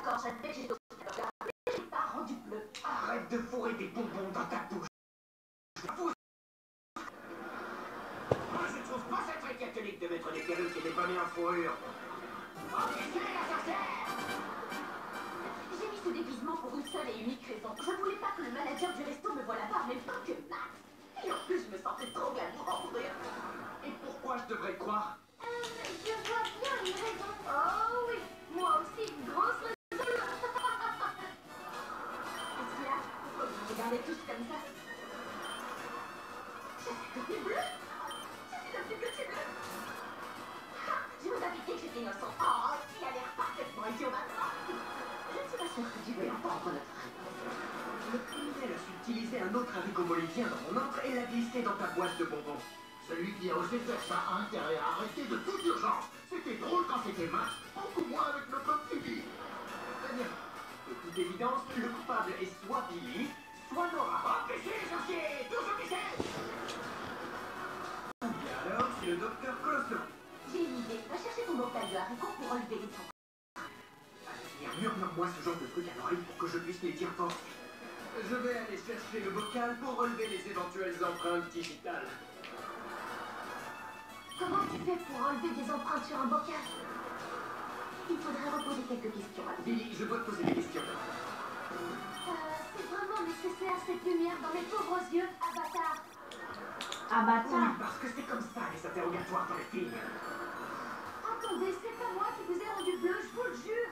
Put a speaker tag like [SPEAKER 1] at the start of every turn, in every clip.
[SPEAKER 1] D'accord, j'admets que j'ai aussi mais j'ai pas rendu bleu.
[SPEAKER 2] Arrête de fourrer des bonbons dans ta bouche. Moi, je trouve pas ça très catholique de mettre des perruques et des bonnets en fourrure. Empêchez la sorcière!
[SPEAKER 1] J'ai mis ce déguisement pour une seule et unique raison. Je voulais pas que le manager du resto me voie là-bas en même temps que Max. Et en plus, je me sentais trop glamour en fourrure.
[SPEAKER 2] Et pourquoi je devrais croire?
[SPEAKER 1] Je vois bien une raison. Oh oui, moi aussi, une grosse raison. Qu'est-ce qu'il y a? Pourquoi vous me regardez tous comme ça? Je suis que t'es bleu. Je suis la plus que tu bleu. Je vous avais dit que j'étais innocent. Oh, il a l'air parfaitement idiot maintenant. Je ne suis pas sûre que tu veux entendre notre réponse.
[SPEAKER 2] Le criminel a su utiliser un autre haricot bolivien dans mon encre et l'a glissé dans ta boîte de bonbons.
[SPEAKER 3] Celui qui a osé faire ça a intérêt à arrêter de toute urgence. C'était drôle quand c'était Max, beaucoup moins avec le code civil.
[SPEAKER 2] Très bien. De toute évidence, le coupable est soit Billy, soit Nora. Empêchez les sorciers! Tous au guichet! Et alors, c'est le docteur Colosso.
[SPEAKER 1] J'ai une idée. Va chercher ton bocal de haricots pour enlever les sons.
[SPEAKER 2] Murmure-moi ce genre de truc à l'oreille pour que je puisse les dire fort. Je vais aller chercher le bocal pour relever les éventuelles empreintes digitales.
[SPEAKER 1] Comment tu fais pour enlever des empreintes sur un bocal? Il faudrait reposer quelques questions.
[SPEAKER 2] Billy, je dois te poser des questions.
[SPEAKER 1] C'est vraiment nécessaire cette lumière dans mes pauvres yeux, Avatar.
[SPEAKER 2] Oui, parce que c'est comme ça les interrogatoires dans les films.
[SPEAKER 1] Attendez, c'est pas moi qui vous ai rendu bleu, je vous le jure.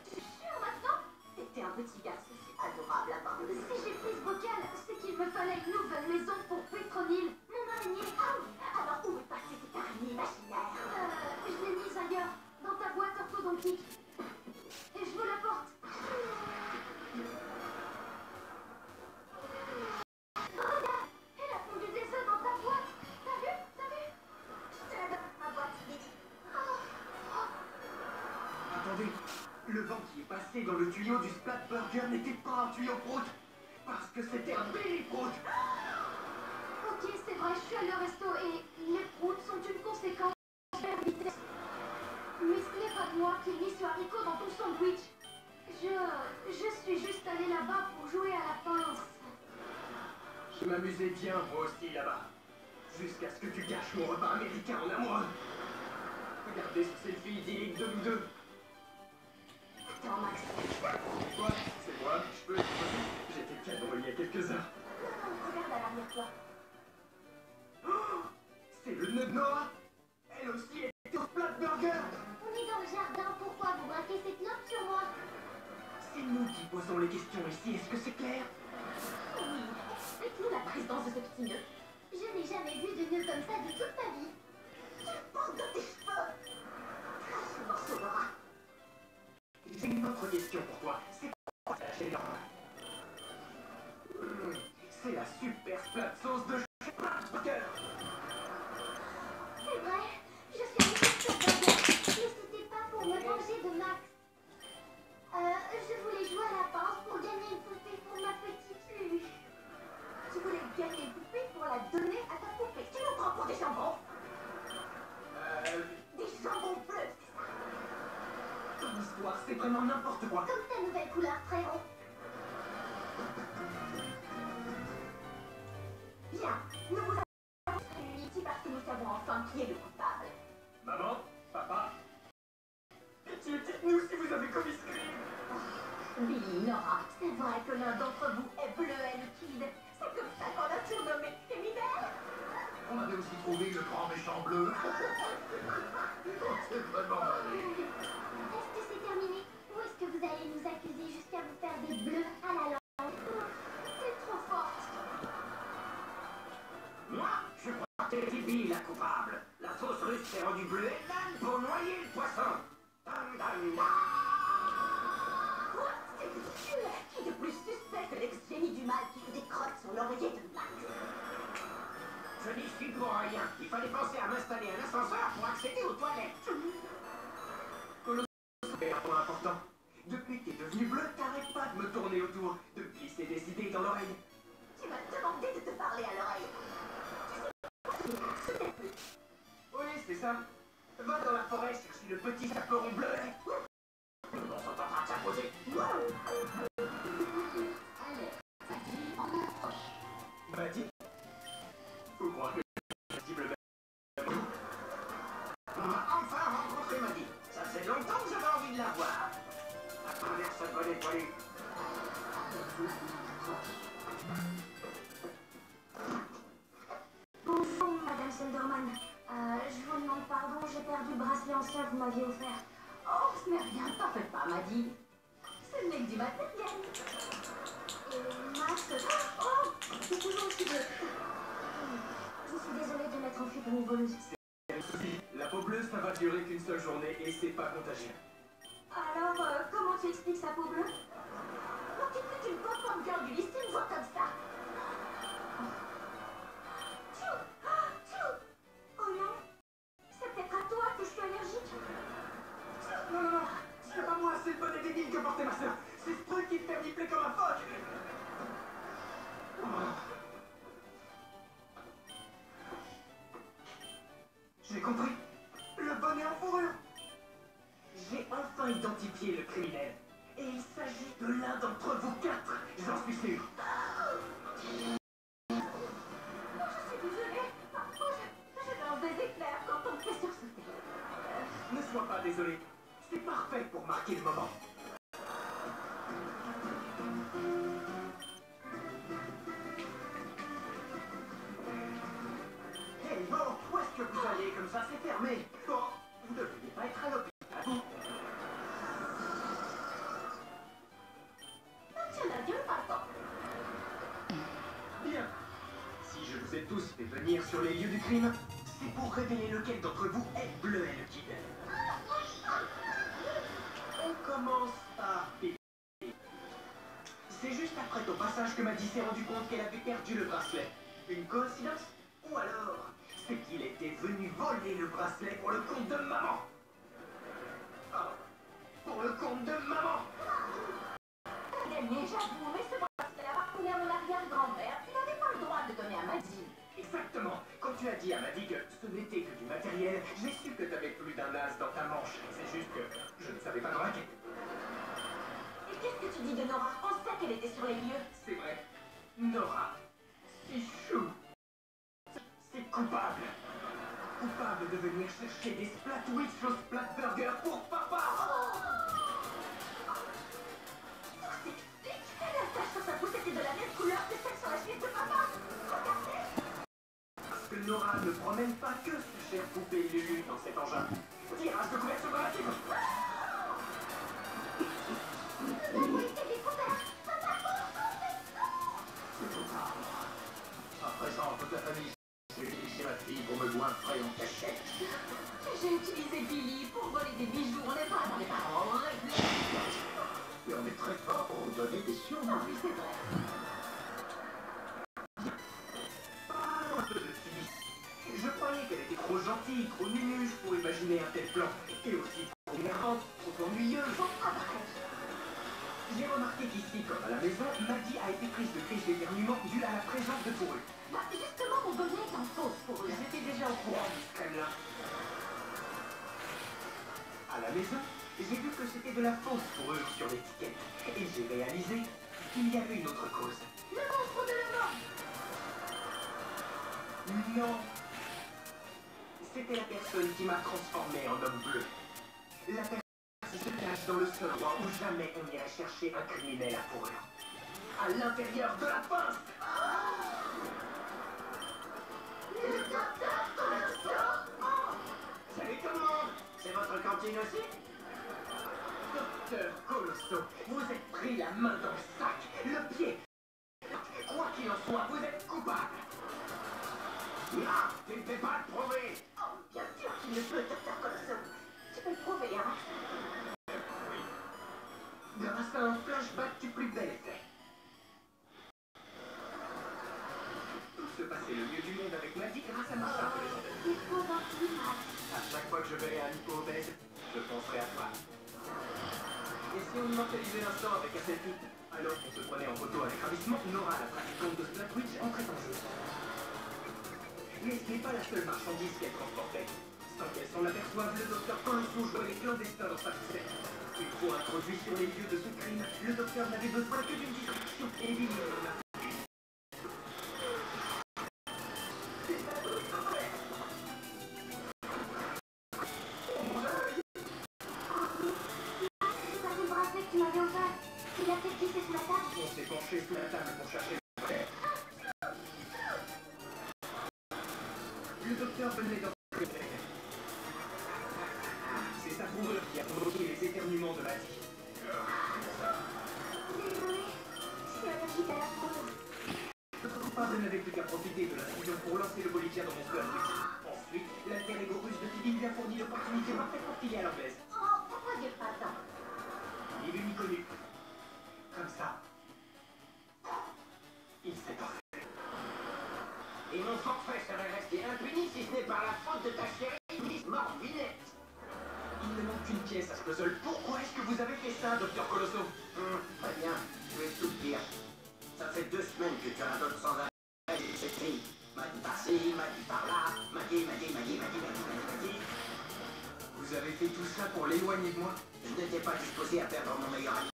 [SPEAKER 1] Tu es sûr maintenant? T'es un petit garçon, c'est adorable à part. Si j'ai pris ce bocal, c'est qu'il me fallait une nouvelle maison pour Pétronille. Mon araignée. Ah oui, alors où est passée cette araignée imaginaire? Je l'ai mise ailleurs, dans ta boîte orthodontique. Et je vous la porte. Regarde, elle a fondu des œufs dans ta boîte. T'as vu? T'as vu? Je te la donne, ma boîte, Billy.
[SPEAKER 2] Attendez, le vent qui est passé dans le tuyau du Splat Burger n'était pas un tuyau prout, parce que c'était un Billy Prout.
[SPEAKER 1] Ok, c'est vrai, je suis allée au resto et les proutes sont une conséquence de la vitesse. Mais ce n'est pas moi qui ai mis ce haricot dans ton sandwich. Je suis juste allée là-bas pour jouer à la pince.
[SPEAKER 2] Je m'amusais bien, moi aussi, là-bas. Jusqu'à ce que tu gâches mon repas américain en amoureux. Regardez ce selfie idyllique de nous deux.
[SPEAKER 1] Attends, Max.
[SPEAKER 2] Quoi? C'est moi? Je peux? J'étais bien drôle il y a quelques heures.
[SPEAKER 1] Non, regarde à l'arrière-toi.
[SPEAKER 2] Oh, c'est le nœud de Nora. Elle aussi était au Splat Burger.
[SPEAKER 1] On est dans le jardin, pourquoi vous braquez cette note sur moi?
[SPEAKER 2] C'est nous qui posons les questions ici, est-ce que c'est clair?
[SPEAKER 1] Oui, explique-nous la présence de ce petit nœud. Je n'ai jamais vu de nœud comme ça de toute ma vie. Tu portes de tes cheveux. Crache ce morceau, Nora.
[SPEAKER 2] J'ai une autre question pour toi. C'est quoi ta chaîne? C'est la super splat sauce de Splat Burger.
[SPEAKER 1] C'est vrai, je suis allée sur ce burger, mais c'était pas pour me venger de Max. Je voulais jouer à la pince pour gagner une poupée pour ma petite Lulu. Tu voulais gagner une poupée pour la donner à ta poupée. Tu nous prends pour des jambons? Des jambons bleus, c'est ça?
[SPEAKER 2] Ton histoire, c'est vraiment n'importe quoi.
[SPEAKER 1] Comme ta nouvelle couleur, frérot. Bien, nous vous avons réunis ici parce que nous savons enfin qui est le coupable.
[SPEAKER 2] Maman, papa, pitié, dites-nous si vous avez commis ce crime.
[SPEAKER 1] Billy, Nora, c'est vrai que l'un d'entre vous est bleu et liquide. C'est comme ça qu'on l'a surnommé criminel.
[SPEAKER 3] On avait aussi trouvé le grand méchant bleu. C'est vraiment malin.
[SPEAKER 1] Est-ce que c'est terminé? Ou est-ce que vous allez nous accuser jusqu'à vous faire des bleus à la langue? C'est trop fort.
[SPEAKER 2] Moi, je crois que c'est Bibi la coupable. La sauce russe s'est rendue bleue et l'âne pour noyer le poisson. Dun, dun, dun.
[SPEAKER 1] Quoi? C'est ridicule. Qui de plus suspect que l'ex-génie du mal qui fait des crottes sur l'oreiller de Max?
[SPEAKER 2] Je n'y suis pour rien. Il fallait penser à m'installer un ascenseur pour accéder aux toilettes. C'est un point important. Depuis que t'es devenu bleu, t'arrêtes pas de me tourner autour, de me glisser des idées dans l'oreille.
[SPEAKER 1] Tu m'as demandé de te parler à l'oreille. Tu sais pas, ce n'est plus.
[SPEAKER 2] Oui, c'est ça. Va dans la forêt chercher le petit chaperon bleu.
[SPEAKER 1] On s'entendra ça.
[SPEAKER 3] poser.
[SPEAKER 1] Allez, Maddy, on approche.
[SPEAKER 2] Maddy? Faut croire que c'est le même.
[SPEAKER 3] On va enfin rencontrer Maddy. Ça fait longtemps que j'avais envie de la voir. À travers ce bonnet poilu.
[SPEAKER 1] Bonjour, Madame Senderman. Je vous demande pardon, j'ai perdu le bracelet ancien que vous m'aviez offert. Oh, ce n'est rien, t'en fais pas, Maddy. C'est le mec du matériel. Et Max... Oh, c'est toujours aussi bleu. Je suis désolée de m'être enfuie comme une voleuse.
[SPEAKER 2] La peau bleue, ça va durer qu'une seule journée et c'est pas contagieux.
[SPEAKER 1] Alors, comment tu expliques sa peau bleue? Alors, tu fais une pop-up girl du lycée, une voix comme ça. Tchou! Tchou! Oh non, c'est peut-être à toi que je suis allergique.
[SPEAKER 2] Non, non, non, c'est pas moi, c'est le bonnet débile que portait ma soeur. C'est ce truc qui te fait ripler comme un phoque. J'ai compris. Le bonnet en fourrure. J'ai enfin identifié le criminel. Et il s'agit de l'un d'entre vous quatre, j'en suis sûr.
[SPEAKER 1] Oh, je suis désolée. Oh, je lance des éclairs quand on me fait sursauter.
[SPEAKER 2] Ne sois pas désolé. C'est parfait pour marquer le moment. Hey, bon, où est-ce que vous allez comme ça? C'est fermé. Bon, vous ne devriez pas être à l'hôpital.
[SPEAKER 1] Tu la gueule, papa.
[SPEAKER 2] Bien. Si je vous ai tous fait venir sur les lieux du crime, c'est pour révéler lequel d'entre vous est Bleu et le Kid. On commence par Bibi. C'est juste après ton passage que Maddy s'est rendu compte qu'elle avait perdu le bracelet. Une coïncidence? Ou alors, c'est qu'il était venu voler le bracelet pour le compte de maman. Ah, pour le compte de maman.
[SPEAKER 1] T'as gagné, j'avoue, mais ce bracelet appartenait à mon arrière-grand-mère. Tu n'avais pas le droit de le donner à Maddy.
[SPEAKER 2] Exactement. Quand tu as dit à Maddy que ce n'était que du matériel, j'ai su que tu avais plus d'un as dans ta manche. C'est juste que je ne savais pas braquer.
[SPEAKER 1] Et qu'est-ce que tu dis de Nora? On sait qu'elle était sur les lieux.
[SPEAKER 2] C'est vrai. Nora, c'est chou. C'est coupable. Coupable de venir chercher des Splatwitch au Splatburger pour papa.
[SPEAKER 1] La tache sur sa peau, c'était de la même couleur que celle sur la chemise de papa. Regardez.
[SPEAKER 2] Parce que Nora ne promène pas que sa chère poupée Lulu dans cet engin. Tirage de couverture relative.
[SPEAKER 1] La peau était découverte.
[SPEAKER 3] C'est trop tard. À présent, toute la famille s'est utilisé ma fille pour me goinfrer en cachette.
[SPEAKER 1] J'ai utilisé Billy pour voler des bijoux. On n'est pas dans les parents.
[SPEAKER 3] Et on est très fort pour vous donner des surnoms.
[SPEAKER 1] Oui, c'est vrai.
[SPEAKER 2] Un peu de Phoebe. Je croyais qu'elle était trop gentille, trop nunuche pour imaginer un tel plan. Et aussi trop énervante, trop ennuyeuse. J'ai remarqué qu'ici, comme à la maison, Maddy a été prise de crise d'éternuement due à la présence de fourrure.
[SPEAKER 1] Bah, justement, mon bonnet est en fausse pour eux.
[SPEAKER 2] J'étais déjà au courant de ce crème-là. À la maison, j'ai vu que c'était de la fausse fourrure sur l'étiquette. Et j'ai réalisé qu'il y avait une autre cause.
[SPEAKER 1] Le monstre de la mort.
[SPEAKER 2] Non. C'était la personne qui m'a transformé en homme bleu. La personne qui se cache dans le seul endroit où jamais on irait chercher un criminel à fourrure. À l'intérieur de la pince.
[SPEAKER 1] Le docteur Colosso.
[SPEAKER 2] Salut tout le monde.
[SPEAKER 3] C'est votre cantine aussi?
[SPEAKER 2] Docteur Colosso, vous êtes pris la main dans le sac, le pied. Quoi qu'il en soit, vous êtes coupable.
[SPEAKER 3] Là, tu ne peux pas le prouver.
[SPEAKER 1] Oh, bien sûr qu'il le peut, docteur Colosso. Tu peux le prouver, hein.
[SPEAKER 2] Grâce à un flashback du plus bel effet. Tout se passait le mieux du monde avec Maddy grâce à ma part de légende.
[SPEAKER 1] Il faut un petit Max.
[SPEAKER 2] À chaque fois que je verrai un hypo obèse, je penserai à toi. Et si on immortalisait l'instant avec un selfie, alors qu'on se prenait en photo avec ravissement, Nora, la pratiquante de Splatwitch, entrait en jeu. Mais ce n'est pas la seule marchandise qu'elle transportait. Sans qu'elle s'en aperçoive, le docteur Colosso jouait les clandestin dans sa recette. Une fois introduit sur les lieux de ce crime, le docteur n'avait besoin que d'une distraction évidente.
[SPEAKER 1] C'est pas le bracelet que tu m'avais offert. Il a peut-être glissé sous la table.
[SPEAKER 2] On s'est penché sous la table pour chercher le bracelet. Le docteur venait d'entrer. C'est sa fourrure qui a provoqué les éternuements de Maddie.
[SPEAKER 1] Désolée, je suis allergique à la poudre.
[SPEAKER 2] Notre coupable n'avait plus qu'à profiter de l'incision pour lancer le bolivien dans mon cœur. Ensuite, l'alter ego russe de Philippe lui a fourni l'opportunité parfaite pour filer à l'anglaise.
[SPEAKER 1] Oh, pourquoi dire pas ça?
[SPEAKER 2] Ni vu ni connu. Comme ça. Il s'est parfait.
[SPEAKER 3] Et mon forfait serait resté impuni si ce n'est par la faute de ta chérie Miss Morvinette.
[SPEAKER 2] Il ne manque qu'une pièce à ce puzzle. Pourquoi est-ce que vous avez fait ça, docteur Colosso?
[SPEAKER 3] Très bien, tu es tout pire. Ça fait 2 semaines que tu radotes sans arrêt cette fille. M'a dit par-ci, m'a dit par-là, m'a dit.
[SPEAKER 2] Vous avez fait tout ça pour l'éloigner de moi?
[SPEAKER 3] Je n'étais pas disposé à perdre mon meilleur ami.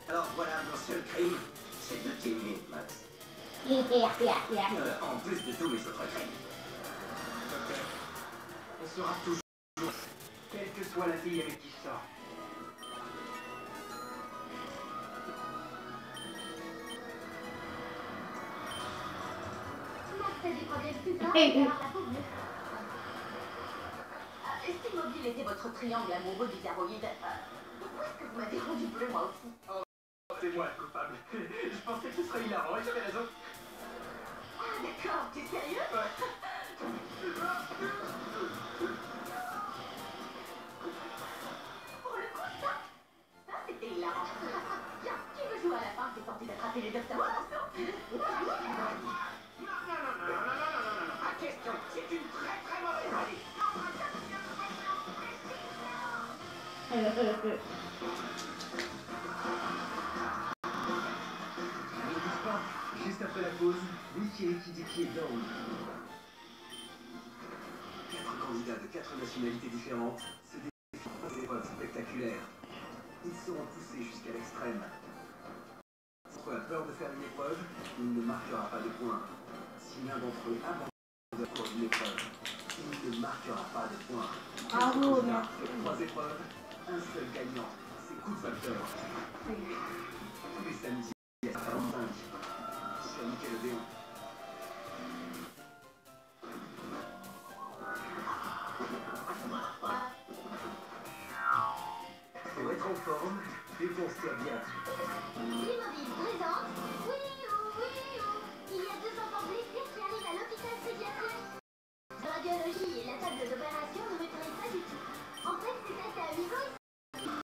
[SPEAKER 3] Alors voilà, mon seul crime, c'est de t'aimer, Max. En plus de tous mes autres crimes.
[SPEAKER 2] Docteur, on sera toujours, quelle que soit la fille avec qui je sors.
[SPEAKER 1] Max a des problèmes plus graves qu'avoir la poudre. Si Mobile était votre triangle amoureux du thyroïde, pourquoi est-ce que vous m'avez rendu bleu, moi aussi?
[SPEAKER 2] C'est moi le coupable. Je pensais que ce serait hilarant et j'avais raison.
[SPEAKER 1] Ah, d'accord, t'es sérieux? Pour le coup, ça c'était hilarant. Tiens, qui veut jouer à la fin? T'es tenté d'attraper les docteurs Colosso?
[SPEAKER 3] Non. Ma question, c'est une très mauvaise idée.
[SPEAKER 2] N'hésite pas, juste après la pause, Wiki Diki Down. 4 candidats de 4 nationalités différentes se défient dans des épreuves spectaculaires. Ils seront poussés jusqu'à l'extrême. Soit a peur de faire une épreuve, il ne marquera pas de points. Si l'un d'entre eux abandonne pour une épreuve, il ne marquera pas de points.
[SPEAKER 4] Ah bon,
[SPEAKER 2] Candidats, 3 épreuves, un seul gagnant. C'est coup de facteur. Tous les samedis à 45 sur Nickelodeon. Pour être en forme, défonce-toi bien.
[SPEAKER 1] Mobile présente. Oui!